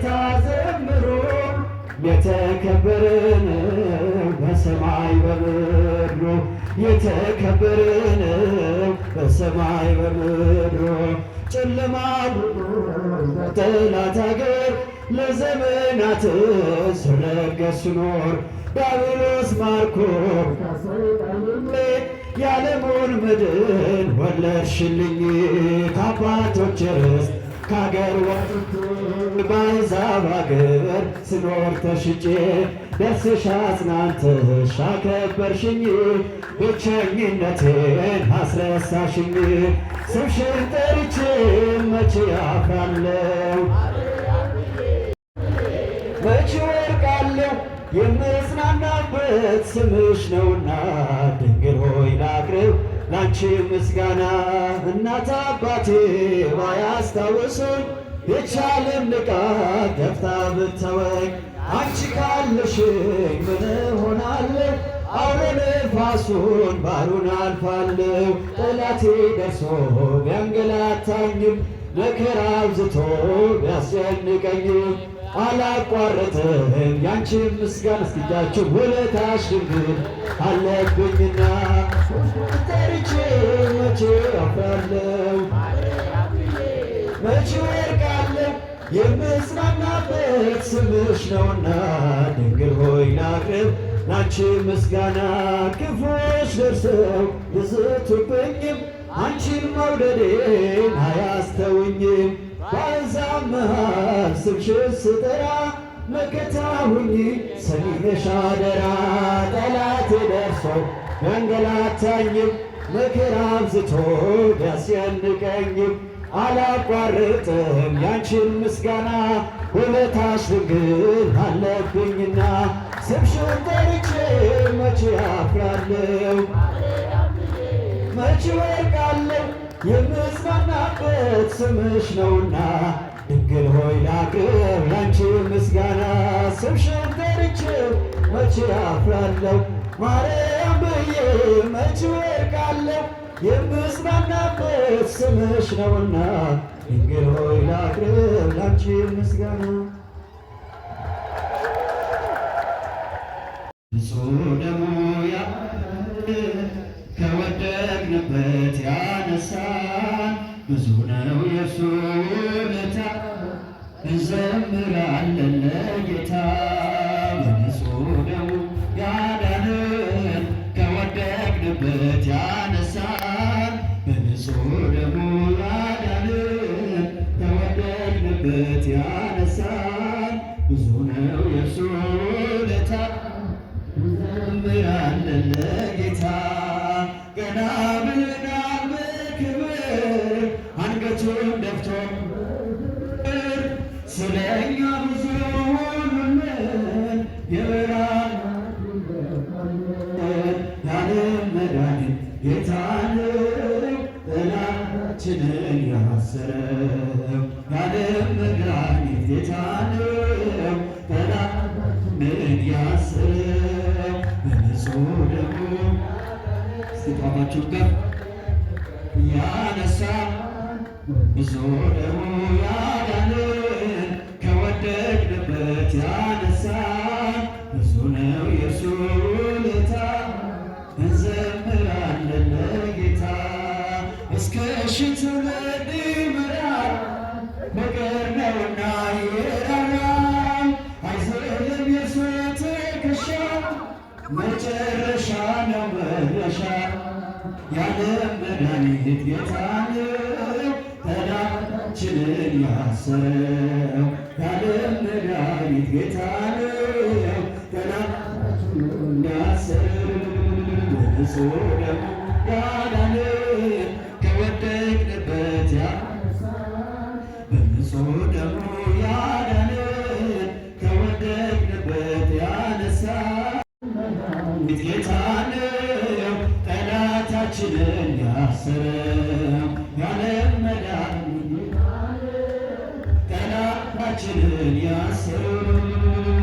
ለጌታ ዘምሩ የተከበርን በሰማይ በምድሩ የተከበርን በሰማይ በምድሩ ጨለማ በጠላት አገር ለዘመናት ሲረገጥ ሲኖር ዲያብሎስ ማርኮ የዓለሙን መድን ወለድሽልኝ ከአባቶች ርስት ከአገር ወጥቼ በአሕዛብ አገር ስኖር ተሽጬ ደስሽ አጽናንተሽ አከበርሽኝ ብቸኝነቴን አስረሳሽኝ ስምሽን ጠርቼ መቼ አፍራለሁ መቼ ወድቃለሁ የምጽናናበት ስምሽ ነውና ድንግል ሆይ ላቅርብ ላንቺ ምስጋና እናት አባቴ ባያስታውሱኝ የቻለም ንቃ ገፍታ ብትተወኝ አንቺ ካለሽኝ ምን እሆናለሁ አውሎ ነፋሱን ባሩን አልፋለሁ ጠላቴ ደርሶ ቢያንገላታኝም መከራ አብዝቶ ቢያስጨንቀኝም አላቋረጥም ያንቺን ምስጋና እስኪጃችሁ ውለታሽ ድንግል አለብኝና ጠርቼ መቼ አፍራለሁ መቼ ወድቃለሁ የምጽናናበት ስምሽ ነውና ድንግል ሆይ ላቅርብ ላንቺ ምስጋና ክፉዎች ደርሰው ይዝቱብኝም አንቺን መውደዴን አያስተውኝም በአሕዛብ መሃል ስምሽን ስጠራ መከታ ሁኚ ሰሚ ነሽ አደራ ጠላቴ ደርሶ ቢያንገላታኝም መከራ አብዝቶ ቢያስጨንቀኝም አላቋርጥም ያንቺን ምስጋና ውለታሽ ድንግል አለብኝና ስምሽን ጠርቼ መቼ አፍራለሁ መቼ ወድቃለሁ የምጽናናበት ስምሽ ነውና ድንግል ሆይ ላቅርብ ላንቺ ምስጋና ስምሽን ጠርቼ መቼ አፍራለሁ ማርያም ብዬ መቼ ወድቃለሁ የምጽናናበት ስምሽ ነውና ድንግል ሆይ ላቅርብ ላንቺ ምስጋና ንጹሕ ደሙ ከወደቅንበት ያነሳን ብዙ ነው የእርሱ ውለታ እንዘምራለን ለጌታ በንጹሕ ደሙ ያዳነን ከወደቅንበት ያነሳን በንጹሕ ደሙ ያዳነን ከወደቅንበት ያነሳን ብዙ ነው የእርሱ ውለታ እንዘምራለን ለጌታ ገና ብለናል በክብር አንገቱን ደፍቶ ስለኛ ብዙ ሆኖልን የብርሃን የዓለም መድኃኒት ጌታ ነው ጠላታችንን ያሰረው የዓለም መድኃኒት ጌታ ነው ጠላታችንን ያሰረው በንጹሕ ደሙ ጣፋችሁ ጋር ያነሳ ብዙ ደሙ ያዳነን ከወደቅንበት ያነሳን ብዙ ነው የእርሱ ውለታ እንዘምራለን ለጌታ እስከ ሺህ ትውልድ ይምራል ፍቅር ነውና ይራራል አይዝልም የእርሱ ትከሻ መጨረሻ ነው መድረሻ የዓለም መድኃኒት ጌታ ነው ጠላታችንን ያሰረው የዓለም መድኃኒት ጌታ ነው ጠላታችንን ያሰረው በንጹሕ ደሙ ያዳነን ከወደቅንበት ያነሳን በንጹሕ ደሙ ያዳነን ከወደቅንበት ያነሳን ጌታ ነው ጠላታችንን ያሰረው የዓለም መድኃኒት ጠላታችንን ያሰረው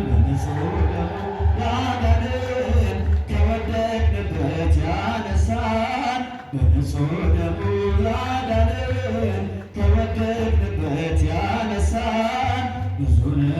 በንጹሕ ደሙ ያዳነን ከወደቅንበት ያነሳን በንጹሕ ደሙ ያዳነን ከወደቅንበት ያነሳን ብዙ ነው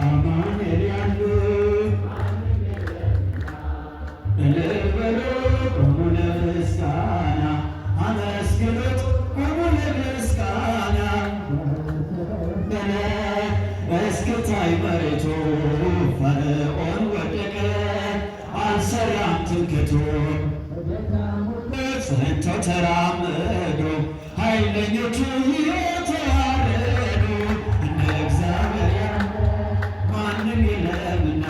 አማኑኤል ያለ እልል በሉ ቁሙ ለምስጋና አመስግኑት ቁሙ ለምስጋና እስክታይ መሬቱ ፈርዖን ወደቀ አልሰራም ትምክህቱን ጸንተው ተራመዱ ኃይለኞቹ የተዋረዱ እንደ እግዚአብሔር ማንም የለምና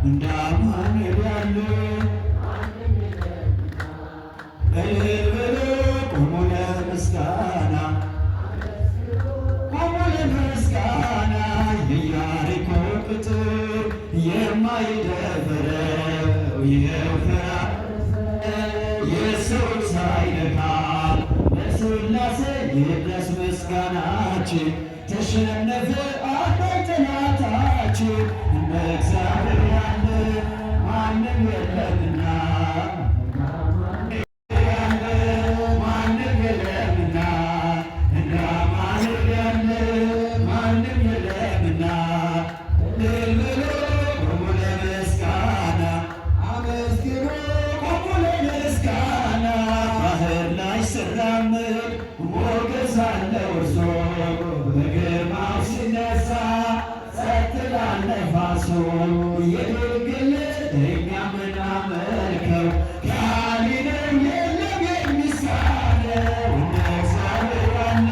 እንደ አማኑኤል ያለ እልል በሉ ቁሙ ለምስጋና ቁሙ ለምስጋና የኢያሪኮ ቅጥር የማይደፈረው የሰው ሳይነካ ለሥላሴ ይድረስ ምስጋናችን ተሸነፈ አዳኝ ጠላታችን እንደ እግዚአብሔር ያለ ማንም የለምና ማንም የለምና እንደ አማኑኤል ያለ ማንም የለምና እልል በሉ ቁሙ ለምስጋና አመስግኑ ቁሙ ለምስጋና ባህር ላይ ሲራመድ ሞገስ አለው እርሱ በግርማው ሲነሳ ጸጥ ይላል ነፋሱ የድንግል እኛ ምናመልከው ከሃሊ ነው የለም የሚሳነው እንደ እግዚአብሔር ያለ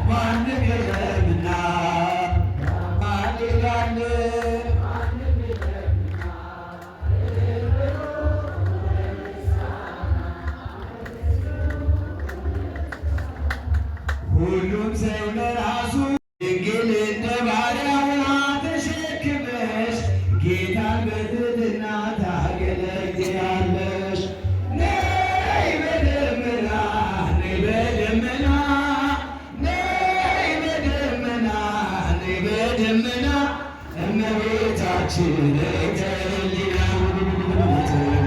ማንም የለምና አማኑኤል ያለ ሁሉም ሰው ለራሱ ድንግል እንደ ባሪያዋ ተሸክመሽ ጌታን በትሕትና ታገለግያለሽ። ነይ በደመና ነይ በደመና ነይ በደመና ነይ በደመና እመቤታችን ተሊና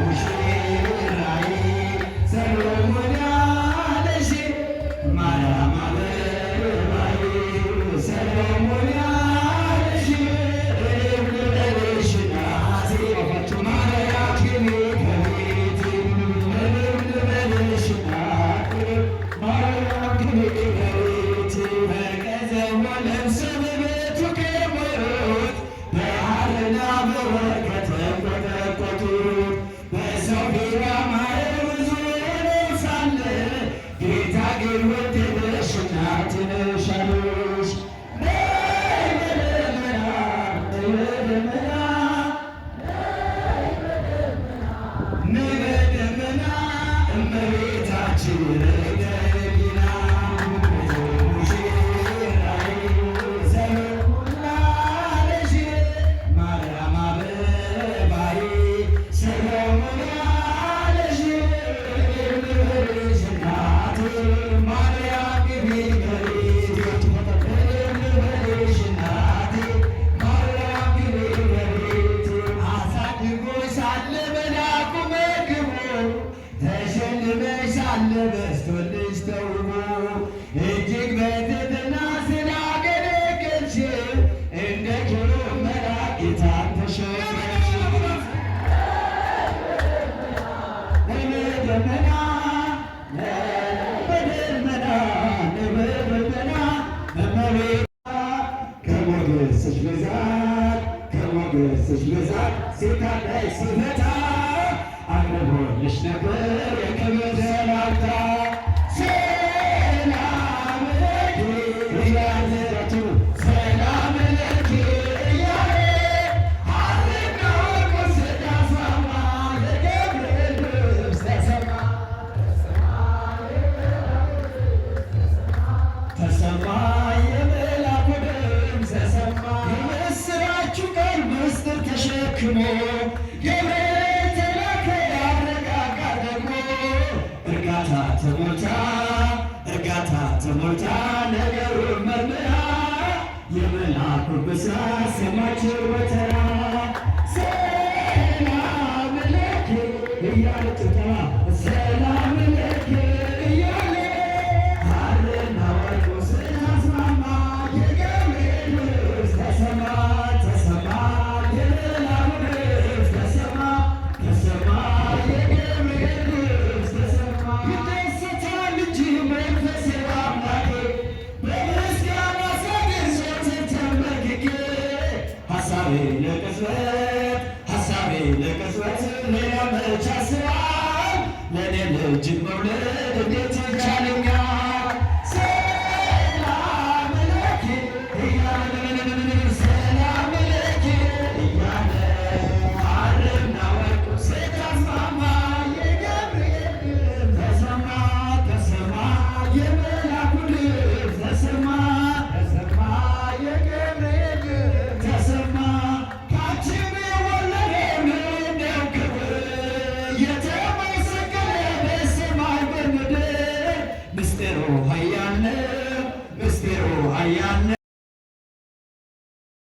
ሙሽራዬ ሰሎሞን ያለሽ ማርያም አበባዬ ሰሎሞን ያለሽ እልል በልሽ እናቴ ማርያም ግቢ ከቤቴ እልል በልሽ እናቴ ማርያም ግቢ ከቤቴ በቀዘሞ ለብሰው በቤቱ ከሞሩት በሐርና በወርቅ ከተንቆጠቆጡት በሰው ፊት ያማረ ብዙ ሆነው ሳለ ጌታ ግን ወደደሽ እናቴ ነሽ አለሽ። ነይ በደመና ነይ በደመና ነይ በደመና እመቤታችን ገሊላ ሙሽራዬ ሰሎሞን ያለሽ ማርያም አበባዬ ሰሎሞን ያለሽ እልል በልሽ እናቴ ማርያም ግቢ ከቤቴ እልል በልሽ እናቴ ማርያም ግቢ ከቤቴ አሳድጎሽ ሳለ መልአኩ መግቦ ተሸልመሽ ሳለ በዝቶልሽ ተውቦ እጅግ በትሕትና ስላገለገልሽው እንደ ኪሩብ መልአክ ጌታን ተሸክመሽ በደመና በደመና በደመና እመቤት ከሞገስሽ ብዛት ከሞገስሽ ብዛት ሲታደይ ሲፈታ አቅርቦልሽ ነበር የክብር ሰላምታ ሰላም ለኪ እያለ ሰላም ለኪ እያለ ሐርና ወርቅ ስታስማማ የገብርኤል ድምፅ ተሰማ ተሰማ የመልአኩ ድምፅ ተሰማ የምስራቹ ቃል ምስጢር ተሸክሞ ገብርኤል ተላከ ያረጋጋ ደግሞ እርጋታ ተሞልታ ነገሩን መርምራ የመልአኩን ብስራት ሰማችው በተራ ሰላም ለኪ እያለ ጭብጨባ ሰላም ለኪ እያለ ሐርና ወርቁ ስታስማማ የገብርኤል ድምፅ ተሰማ ለቅጽበት ሀሳቤ ለቅጽበት ሌላ መቻ ስራ ለእኔ ልጅን መውለድ እንዴት ይቻለኛል?